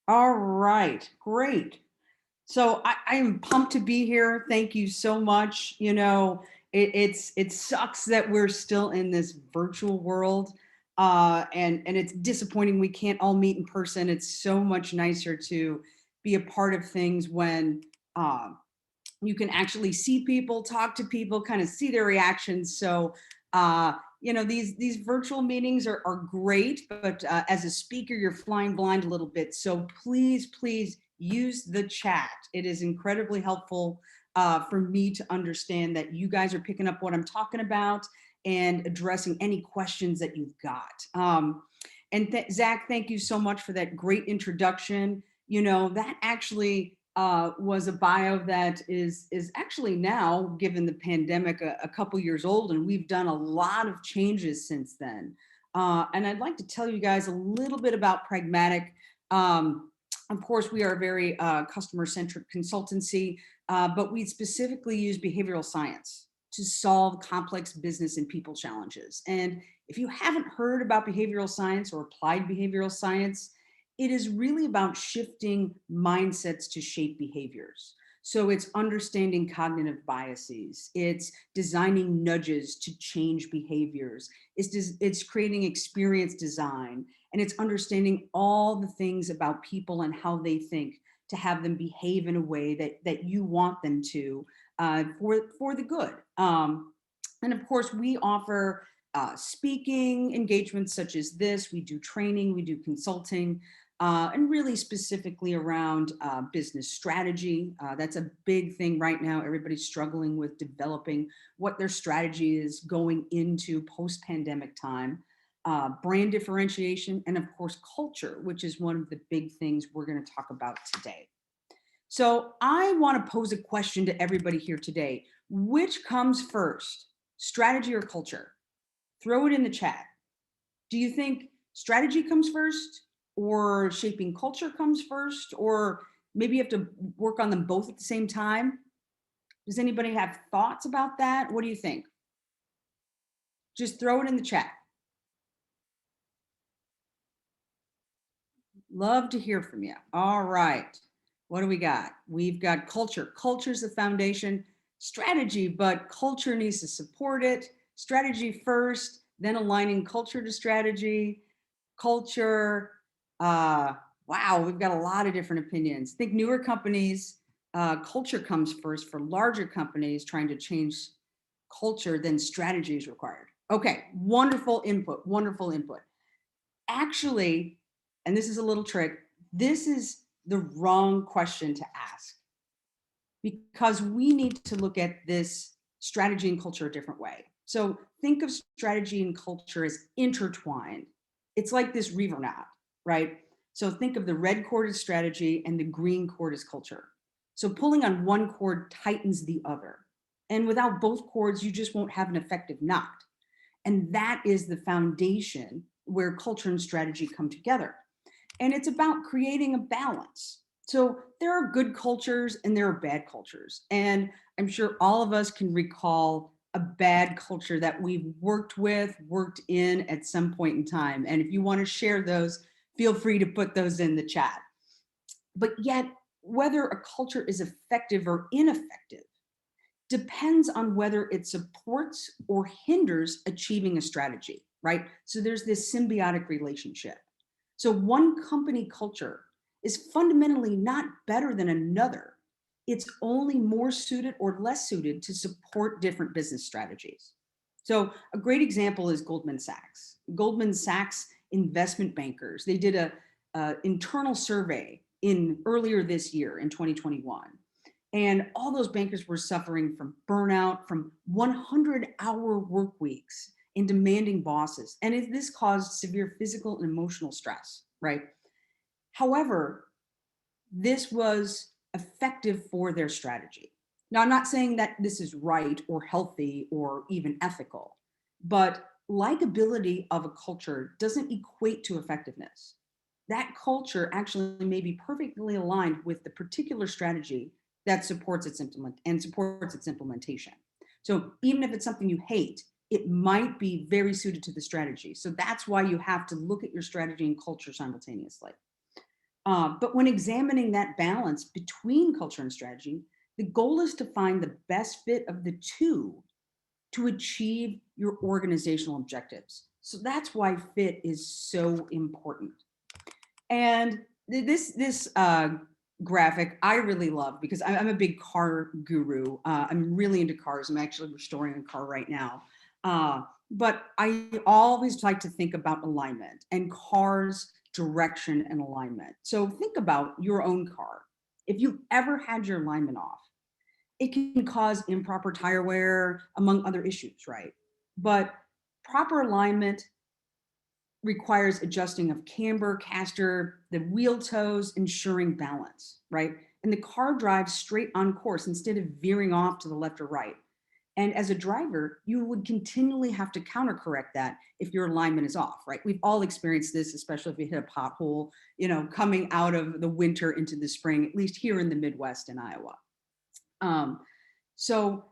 All right, great. So I am pumped to be here. Thank you so much. It sucks that we're still in this virtual world, and it's disappointing we can't all meet in person. It's so much nicer to be a part of things when you can actually see people, talk to people, kind of see their reactions. So, these virtual meetings are great, but as a speaker, you're flying blind a little bit. So please use the chat. It is incredibly helpful for me to understand that you guys are picking up what I'm talking about and addressing any questions that you've got. Zach, thank you so much for that great introduction. That actually was a bio that is actually now, given the pandemic, a couple years old, and we've done a lot of changes since then. And I'd like to tell you guys a little bit about Pragmatic. Of course, we are a very customer-centric consultancy, but we specifically use behavioral science to solve complex business and people challenges. And if you haven't heard about behavioral science or applied behavioral science, it is really about shifting mindsets to shape behaviors. So it's understanding cognitive biases. It's designing nudges to change behaviors. It's creating experience design. And it's understanding all the things about people and how they think to have them behave in a way that you want them to for the good. And of course, we offer speaking engagements such as this. We do training, we do consulting, and really specifically around business strategy. That's a big thing right now. Everybody's struggling with developing what their strategy is going into post-pandemic time. Brand differentiation, and of course, culture, which is one of the big things we're going to talk about today. So I want to pose a question to everybody here today. Which comes first, strategy or culture? Throw it in the chat. Do you think strategy comes first, or shaping culture comes first, or maybe you have to work on them both at the same time? Does anybody have thoughts about that? What do you think? Just throw it in the chat. Love to hear from you. All right. What do we got? We've got culture. Culture is the foundation. Strategy, but culture needs to support it. Strategy first, then aligning culture to strategy. Culture. Wow, we've got a lot of different opinions. I think newer companies, culture comes first. For larger companies trying to change culture, then strategy is required. Okay, wonderful input, wonderful input. Actually, and this is a little trick, this is the wrong question to ask, because we need to look at this strategy and culture a different way. So think of strategy and culture as intertwined. It's like this river knot, right? So think of the red cord as strategy and the green cord as culture. So pulling on one cord tightens the other. And without both cords, you just won't have an effective knot. And that is the foundation where culture and strategy come together. And it's about creating a balance. So there are good cultures and there are bad cultures. And I'm sure all of us can recall a bad culture that we've worked in at some point in time. And if you want to share those, feel free to put those in the chat. But yet, whether a culture is effective or ineffective depends on whether it supports or hinders achieving a strategy, right? So there's this symbiotic relationship. So one company culture is fundamentally not better than another. It's only more suited or less suited to support different business strategies. So a great example is Goldman Sachs. Goldman Sachs investment bankers, they did a internal survey earlier this year in 2021. And all those bankers were suffering from burnout, from 100-hour work weeks, and demanding bosses. And this caused severe physical and emotional stress, right? However, this was effective for their strategy. Now, I'm not saying that this is right or healthy or even ethical, but likability of a culture doesn't equate to effectiveness. That culture actually may be perfectly aligned with the particular strategy that supports its implementation. So even if it's something you hate, it might be very suited to the strategy. So that's why you have to look at your strategy and culture simultaneously. But when examining that balance between culture and strategy, the goal is to find the best fit of the two to achieve your organizational objectives. So that's why fit is so important. And this graphic I really love because I'm a big car guru. I'm really into cars. I'm actually restoring a car right now. But I always like to think about alignment and cars, direction, and alignment. So think about your own car. If you've ever had your alignment off, it can cause improper tire wear, among other issues, right? But proper alignment requires adjusting of camber, caster, the wheel toes, ensuring balance, right? And the car drives straight on course instead of veering off to the left or right. And as a driver, you would continually have to counter correct that if your alignment is off, right? We've all experienced this, especially if you hit a pothole, coming out of the winter into the spring, at least here in the Midwest in Iowa. So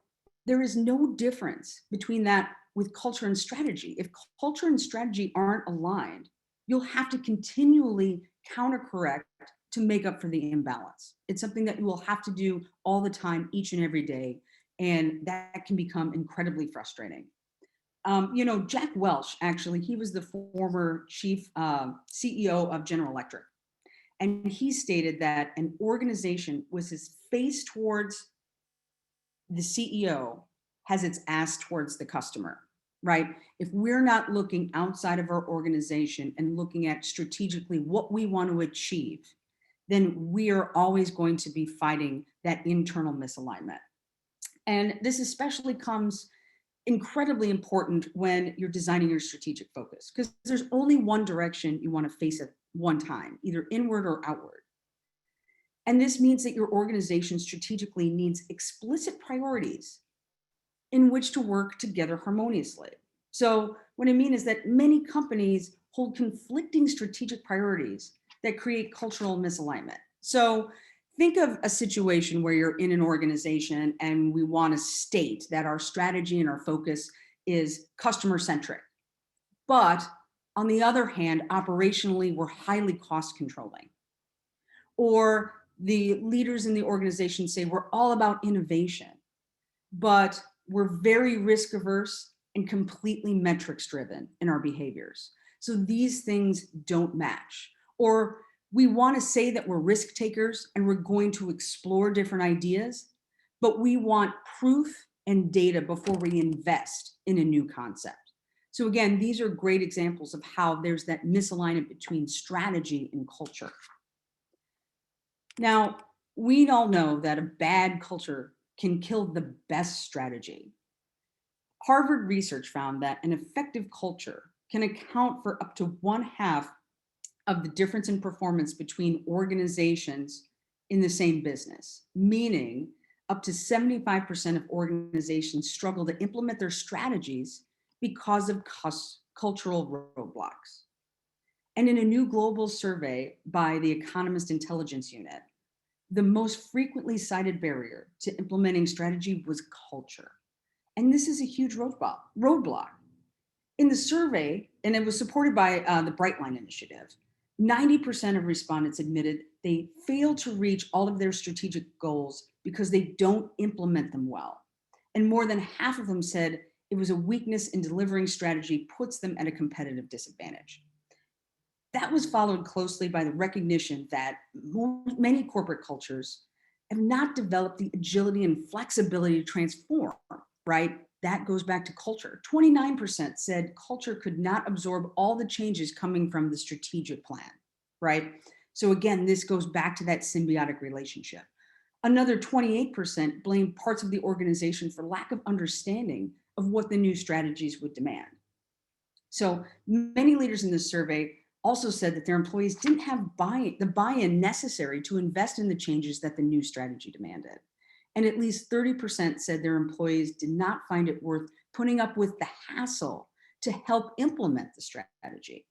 there is no difference between that with culture and strategy. If culture and strategy aren't aligned, you'll have to continually counter correct to make up for the imbalance. It's something that you will have to do all the time, each and every day. And that can become incredibly frustrating. Jack Welch, actually, he was the former chief CEO of General Electric. And he stated that an organization with its face towards the CEO has its ass towards the customer, right? If we're not looking outside of our organization and looking at strategically what we want to achieve, then we are always going to be fighting that internal misalignment. And this especially comes incredibly important when you're designing your strategic focus, because there's only one direction you want to face at one time, either inward or outward. And this means that your organization strategically needs explicit priorities in which to work together harmoniously. So what I mean is that many companies hold conflicting strategic priorities that create cultural misalignment. So think of a situation where you're in an organization and we want to state that our strategy and our focus is customer centric. But on the other hand, operationally, we're highly cost controlling. Or the leaders in the organization say we're all about innovation, but we're very risk averse and completely metrics driven in our behaviors. So these things don't match. Or we want to say that we're risk takers and we're going to explore different ideas, but we want proof and data before we invest in a new concept. So again, these are great examples of how there's that misalignment between strategy and culture. Now, we all know that a bad culture can kill the best strategy. Harvard research found that an effective culture can account for up to 1/2 of the difference in performance between organizations in the same business, meaning up to 75% of organizations struggle to implement their strategies because of cultural roadblocks. And in a new global survey by the Economist Intelligence Unit, the most frequently cited barrier to implementing strategy was culture. And this is a huge roadblock. In the survey, and it was supported by the Brightline Initiative, 90% of respondents admitted they fail to reach all of their strategic goals because they don't implement them well. And more than half of them said it was a weakness in delivering strategy puts them at a competitive disadvantage. That was followed closely by the recognition that many corporate cultures have not developed the agility and flexibility to transform, right? That goes back to culture. 29% said culture could not absorb all the changes coming from the strategic plan, right? So again, this goes back to that symbiotic relationship. Another 28% blamed parts of the organization for lack of understanding of what the new strategies would demand. So many leaders in this survey also said that their employees didn't have the buy-in necessary to invest in the changes that the new strategy demanded. And at least 30% said their employees did not find it worth putting up with the hassle to help implement the strategy.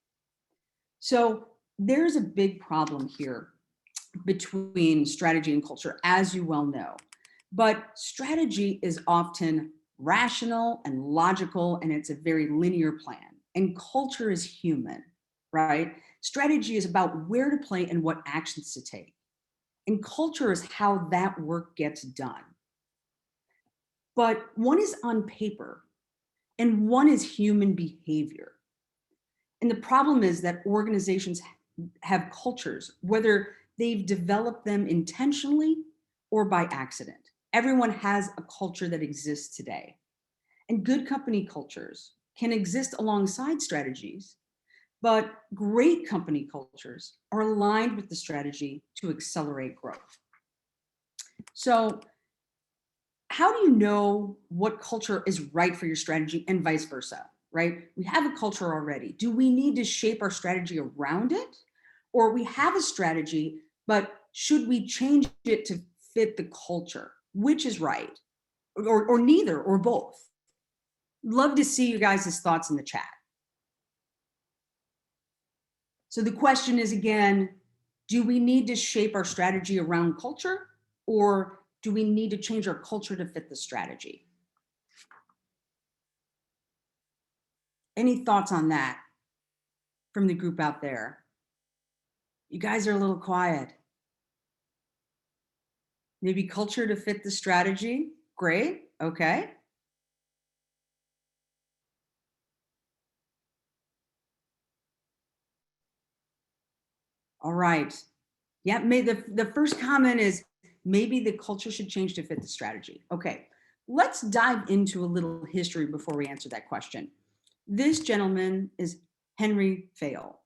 So there's a big problem here between strategy and culture, as you well know. But strategy is often rational and logical, and it's a very linear plan. And culture is human, right? Strategy is about where to play and what actions to take. And culture is how that work gets done. But one is on paper and one is human behavior. And the problem is that organizations have cultures, whether they've developed them intentionally or by accident. Everyone has a culture that exists today. And good company cultures can exist alongside strategies, but great company cultures are aligned with the strategy to accelerate growth. So, how do you know what culture is right for your strategy and vice versa, right? We have a culture already. Do we need to shape our strategy around it? Or we have a strategy, but should we change it to fit the culture? Which is right? Or neither, or both? Love to see you guys' thoughts in the chat. So the question is again, do we need to shape our strategy around culture, or do we need to change our culture to fit the strategy? Any thoughts on that from the group out there? You guys are a little quiet. Maybe culture to fit the strategy. Great. Okay. All right. Yeah, the first comment is maybe the culture should change to fit the strategy. Okay. Let's dive into a little history before we answer that question. This gentleman is Henry Fayol,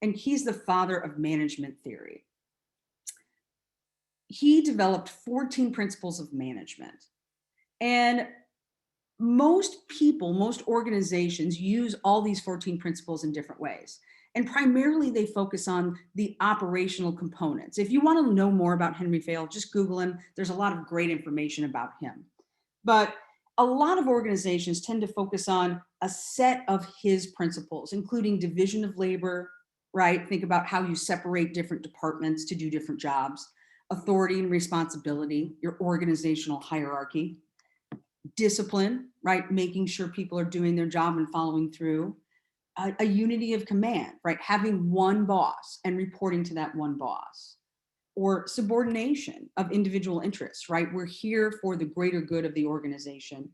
and he's the father of management theory. He developed 14 principles of management. And most people, most organizations use all these 14 principles in different ways. And primarily they focus on the operational components. If you want to know more about Henry Fayol, just Google him. There's a lot of great information about him. But a lot of organizations tend to focus on a set of his principles, including division of labor, right? Think about how you separate different departments to do different jobs, authority and responsibility, your organizational hierarchy, discipline, right? Making sure people are doing their job and following through, a unity of command, right? Having one boss and reporting to that one boss, or subordination of individual interests, right? We're here for the greater good of the organization.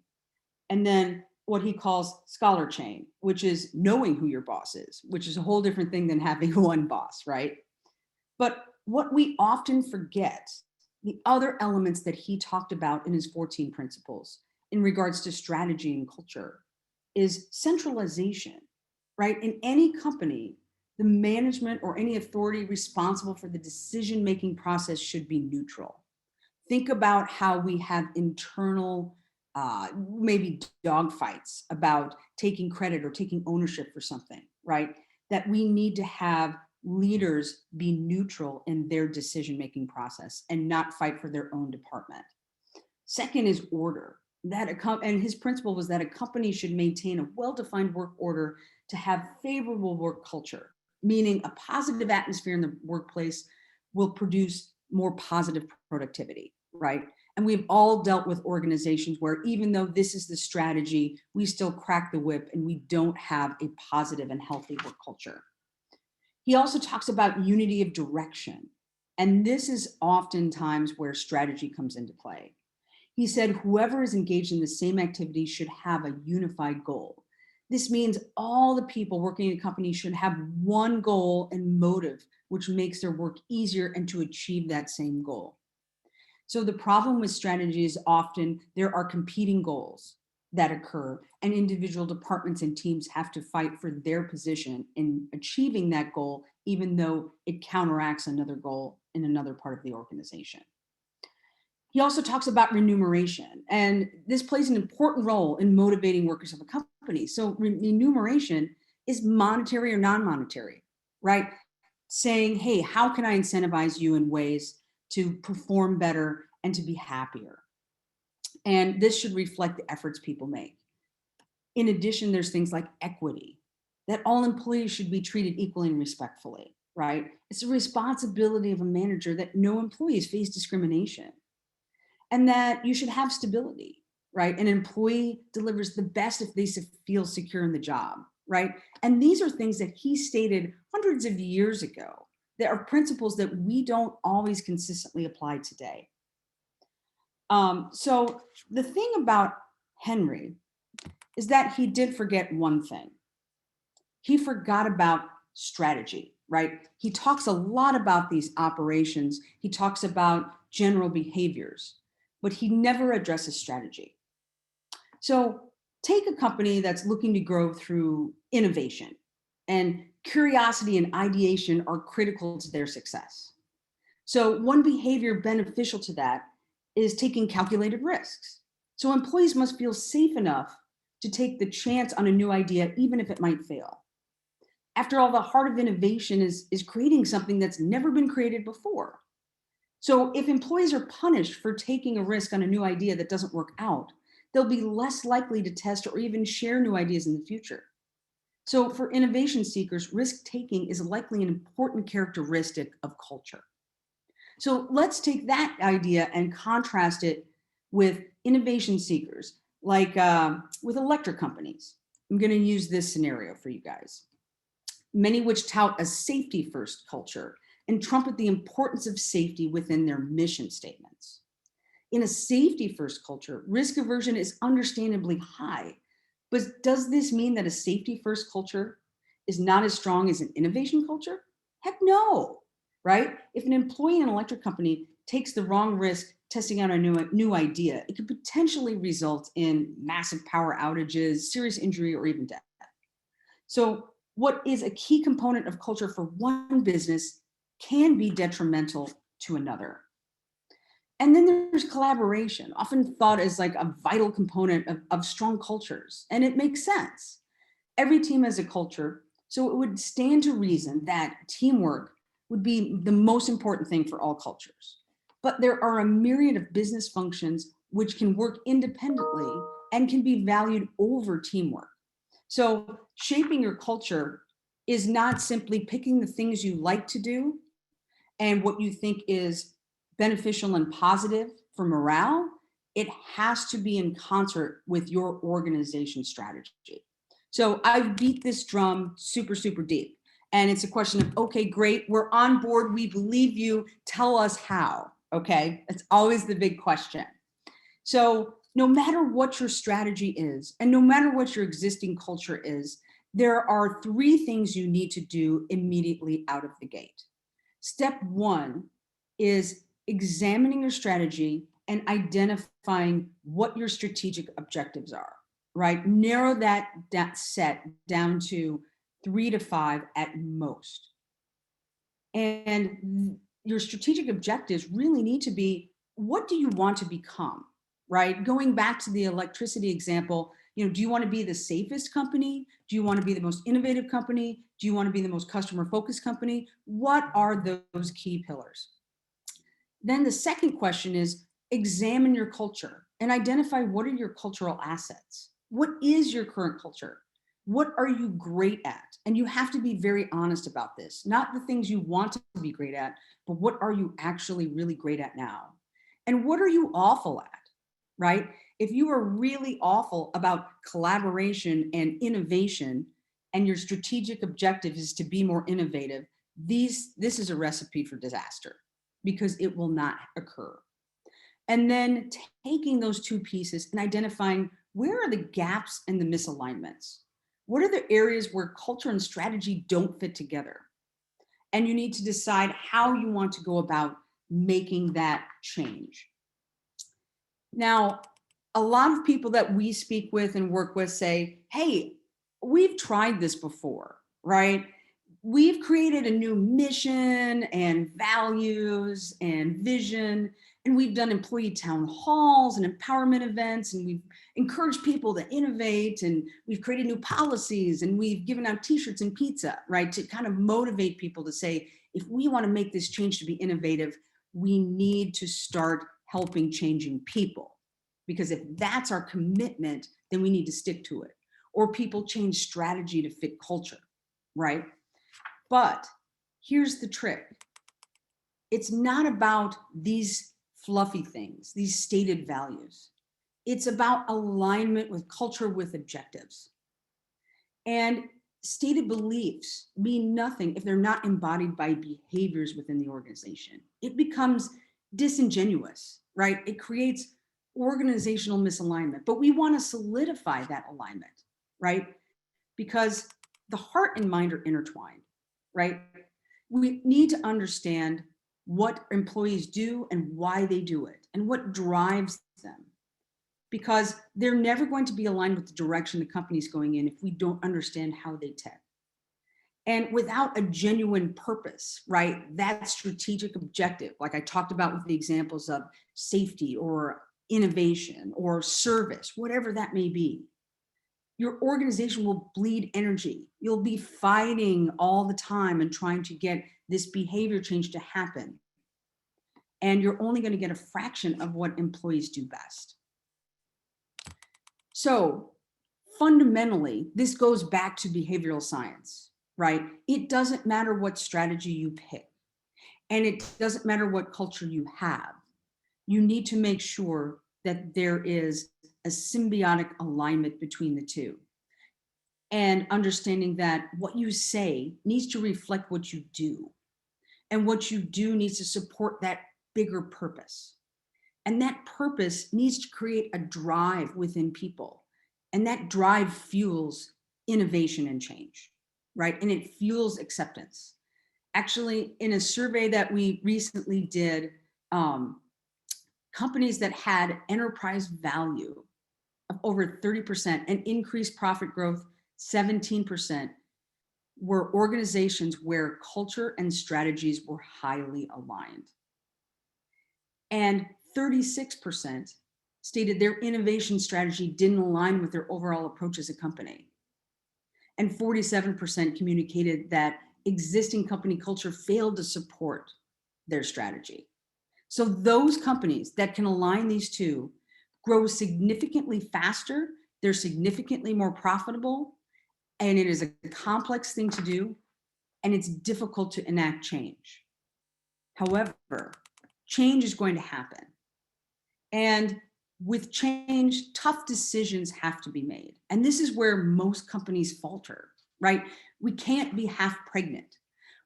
And then what he calls scholar chain, which is knowing who your boss is, which is a whole different thing than having one boss, right? But what we often forget, the other elements that he talked about in his 14 principles in regards to strategy and culture, is centralization, right? In any company, the management or any authority responsible for the decision-making process should be neutral. Think about how we have internal, maybe dogfights about taking credit or taking ownership for something, right? That we need to have leaders be neutral in their decision-making process and not fight for their own department. Second is order. And his principle was that a company should maintain a well-defined work order to have favorable work culture, meaning a positive atmosphere in the workplace will produce more positive productivity, right? And we've all dealt with organizations where even though this is the strategy, we still crack the whip and we don't have a positive and healthy work culture. He also talks about unity of direction. And this is oftentimes where strategy comes into play. He said, whoever is engaged in the same activity should have a unified goal. This means all the people working in a company should have one goal and motive, which makes their work easier and to achieve that same goal. So the problem with strategy is often there are competing goals that occur, and individual departments and teams have to fight for their position in achieving that goal, even though it counteracts another goal in another part of the organization. He also talks about remuneration, and this plays an important role in motivating workers of a company. So remuneration is monetary or non-monetary, right? Saying, hey, how can I incentivize you in ways to perform better and to be happier? And this should reflect the efforts people make. In addition, there's things like equity, that all employees should be treated equally and respectfully, right? It's a responsibility of a manager that no employees face discrimination. And that you should have stability, right? An employee delivers the best if they feel secure in the job. right? And these are things that he stated hundreds of years ago. There are principles that we don't always consistently apply today. So the thing about Henry is that he did forget one thing. He forgot about strategy, right? He talks a lot about these operations. He talks about general behaviors, but he never addresses strategy. So take a company that's looking to grow through innovation, and curiosity and ideation are critical to their success. So one behavior beneficial to that is taking calculated risks. So employees must feel safe enough to take the chance on a new idea, even if it might fail. After all, the heart of innovation is creating something that's never been created before. So if employees are punished for taking a risk on a new idea that doesn't work out, they'll be less likely to test or even share new ideas in the future. So for innovation seekers, risk taking is likely an important characteristic of culture. So let's take that idea and contrast it with innovation seekers, like with electric companies. I'm going to use this scenario for you guys. Many which tout a safety first culture and trumpet the importance of safety within their mission statements. In a safety first culture, risk aversion is understandably high, but does this mean that a safety first culture is not as strong as an innovation culture? Heck no, right? If an employee in an electric company takes the wrong risk testing out a new idea, it could potentially result in massive power outages, serious injury, or even death. So what is a key component of culture for one business can be detrimental to another. And then there's collaboration, often thought as like a vital component of strong cultures. And it makes sense. Every team has a culture, so it would stand to reason that teamwork would be the most important thing for all cultures. But there are a myriad of business functions which can work independently and can be valued over teamwork. So shaping your culture is not simply picking the things you like to do and what you think is beneficial and positive for morale. It has to be in concert with your organization strategy. So I've beat this drum super, super deep. And it's a question of, okay, great, we're on board, we believe you, tell us how, okay? It's always the big question. So no matter what your strategy is, and no matter what your existing culture is, there are three things you need to do immediately out of the gate. Step one is examining your strategy and identifying what your strategic objectives are, right? Narrow that set down to 3 to 5 at most. And your strategic objectives really need to be, what do you want to become, right? Going back to the electricity example, do you want to be the safest company? Do you want to be the most innovative company? Do you want to be the most customer focused company? What are those key pillars? Then the second question is, examine your culture and identify what are your cultural assets. What is your current culture? What are you great at? And you have to be very honest about this, not the things you want to be great at, but what are you actually really great at now? And what are you awful at, right? If you are really awful about collaboration and innovation, and your strategic objective is to be more innovative, this is a recipe for disaster because it will not occur. And then taking those two pieces and identifying where are the gaps and the misalignments. What are the areas where culture and strategy don't fit together? And you need to decide how you want to go about making that change. Now, a lot of people that we speak with and work with say, hey, we've tried this before, right? We've created a new mission and values and vision, and we've done employee town halls and empowerment events, and we've encouraged people to innovate, and we've created new policies, and we've given out t-shirts and pizza, right? To kind of motivate people to say, if we want to make this change to be innovative, we need to start helping changing people. Because if that's our commitment, then we need to stick to it. Or people change strategy to fit culture, right? But here's the trick. It's not about these fluffy things, these stated values. It's about alignment with culture, with objectives. And stated beliefs mean nothing if they're not embodied by behaviors within the organization. It becomes disingenuous, right? It creates organizational misalignment, but we want to solidify that alignment, right? Because the heart and mind are intertwined, right? We need to understand what employees do and why they do it and what drives them, because they're never going to be aligned with the direction the company's going in if we don't understand how they tick. And without a genuine purpose, right? That strategic objective, like I talked about with the examples of safety or innovation or service, whatever that may be, your organization will bleed energy. You'll be fighting all the time and trying to get this behavior change to happen. And you're only going to get a fraction of what employees do best. So fundamentally, this goes back to behavioral science, right? It doesn't matter what strategy you pick, and it doesn't matter what culture you have. You need to make sure that there is a symbiotic alignment between the two, and understanding that what you say needs to reflect what you do, and what you do needs to support that bigger purpose. And that purpose needs to create a drive within people. And that drive fuels innovation and change, right? And it fuels acceptance. Actually, in a survey that we recently did, companies that had enterprise value of over 30% and increased profit growth 17% were organizations where culture and strategies were highly aligned. And 36% stated their innovation strategy didn't align with their overall approach as a company. And 47% communicated that existing company culture failed to support their strategy. So those companies that can align these two grow significantly faster, they're significantly more profitable, and it is a complex thing to do, and it's difficult to enact change. However, change is going to happen. And with change, tough decisions have to be made. And this is where most companies falter, right? We can't be half pregnant.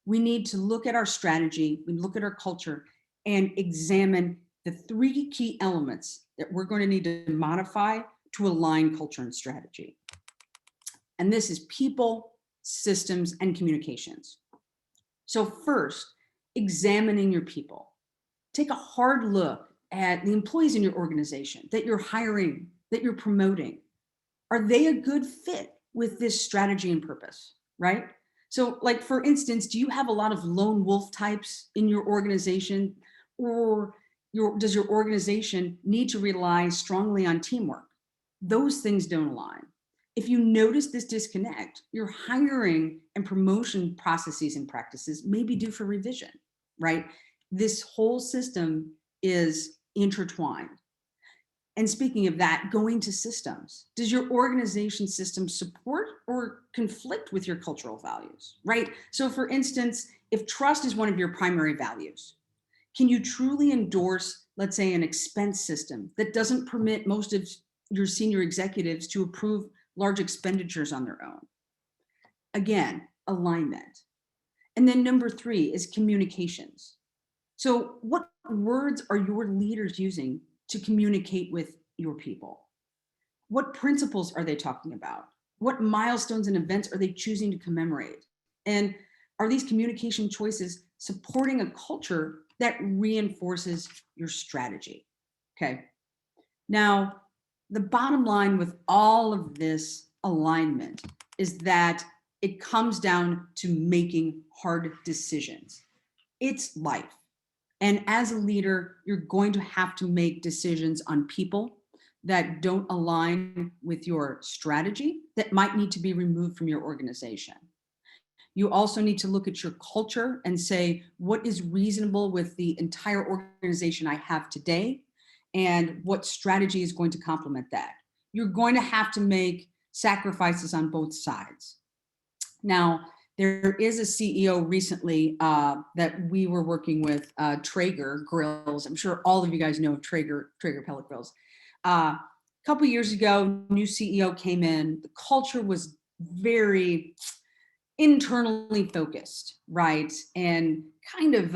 We need to look at our strategy, we look at our culture, and examine the three key elements that we're going to need to modify to align culture and strategy. And this is people, systems, and communications. So first, examining your people. Take a hard look at the employees in your organization that you're hiring, that you're promoting. Are they a good fit with this strategy and purpose, right? So like, for instance, do you have a lot of lone wolf types in your organization, or does your organization need to rely strongly on teamwork? Those things don't align. If you notice this disconnect, your hiring and promotion processes and practices may be due for revision, right? This whole system is intertwined. And speaking of that, going to systems. Does your organization system support or conflict with your cultural values, right? So for instance, if trust is one of your primary values, can you truly endorse, let's say, an expense system that doesn't permit most of your senior executives to approve large expenditures on their own? Again, alignment. And then number 3 is communications. So what words are your leaders using to communicate with your people? What principles are they talking about? What milestones and events are they choosing to commemorate? And are these communication choices supporting a culture that reinforces your strategy? Okay. Now, the bottom line with all of this alignment is that it comes down to making hard decisions. It's life. And as a leader, you're going to have to make decisions on people that don't align with your strategy, that might need to be removed from your organization. You also need to look at your culture and say, what is reasonable with the entire organization I have today, and what strategy is going to complement that? You're going to have to make sacrifices on both sides. Now, there is a CEO recently that we were working with, Traeger Grills. I'm sure all of you guys know Traeger pellet grills. A couple years ago, new CEO came in. The culture was very internally focused, right? And kind of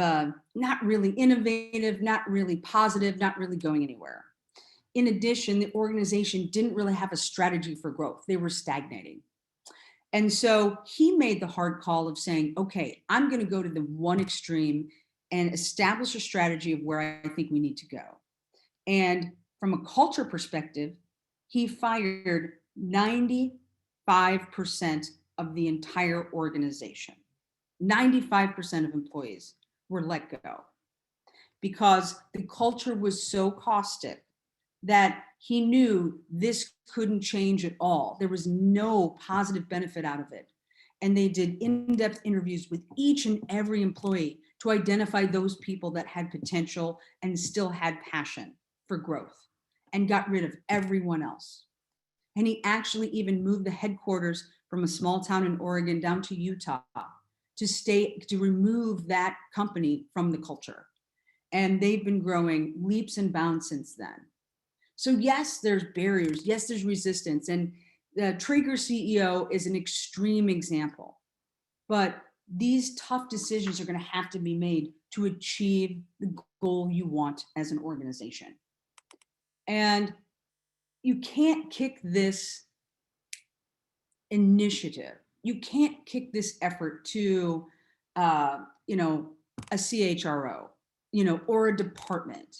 not really innovative, not really positive, not really going anywhere. In addition, the organization didn't really have a strategy for growth. They were stagnating. And so he made the hard call of saying, okay, I'm going to go to the one extreme and establish a strategy of where I think we need to go. And from a culture perspective, he fired 95% of the entire organization. 95% of employees were let go because the culture was so caustic that he knew this couldn't change at all. There was no positive benefit out of it. And they did in-depth interviews with each and every employee to identify those people that had potential and still had passion for growth, and got rid of everyone else. And he actually even moved the headquarters from a small town in Oregon down to Utah to remove that company from the culture. And they've been growing leaps and bounds since then. So yes, there's barriers. Yes, there's resistance. And the Traeger CEO is an extreme example. But these tough decisions are going to have to be made to achieve the goal you want as an organization. And you can't kick this initiative. You can't kick this effort to, a CHRO, or a department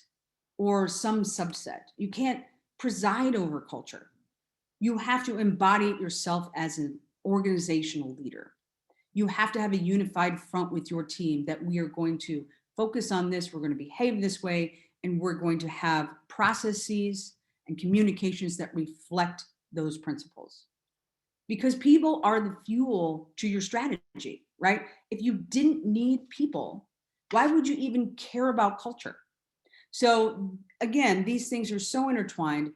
or some subset. You can't preside over culture. You have to embody it yourself as an organizational leader. You have to have a unified front with your team that we are going to focus on this, we're going to behave this way, and we're going to have processes and communications that reflect those principles. Because people are the fuel to your strategy, right? If you didn't need people, why would you even care about culture? So again, these things are so intertwined.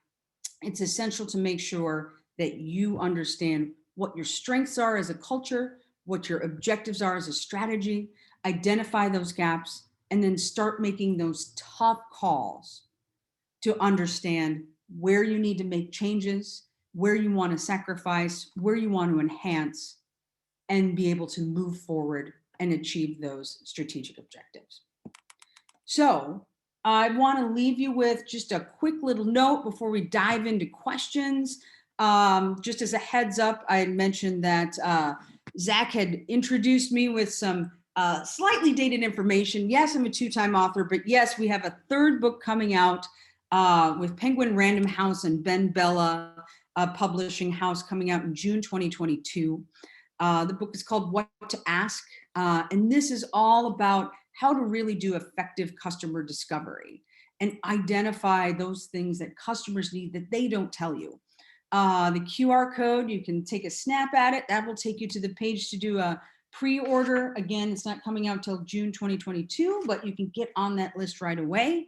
It's essential to make sure that you understand what your strengths are as a culture, what your objectives are as a strategy, identify those gaps, and then start making those tough calls to understand where you need to make changes, where you want to sacrifice, where you want to enhance, and be able to move forward and achieve those strategic objectives. So I want to leave you with just a quick little note before we dive into questions. Just as a heads up, I had mentioned that Zach had introduced me with some slightly dated information. Yes, I'm a two-time author, but yes, we have a third book coming out with Penguin Random House and Ben Bella Publishing House coming out in June 2022. The book is called What to Ask, and this is all about how to really do effective customer discovery and identify those things that customers need that they don't tell you. The QR code, you can take a snap at it. That will take you to the page to do a pre-order. Again, it's not coming out till June 2022, but you can get on that list right away.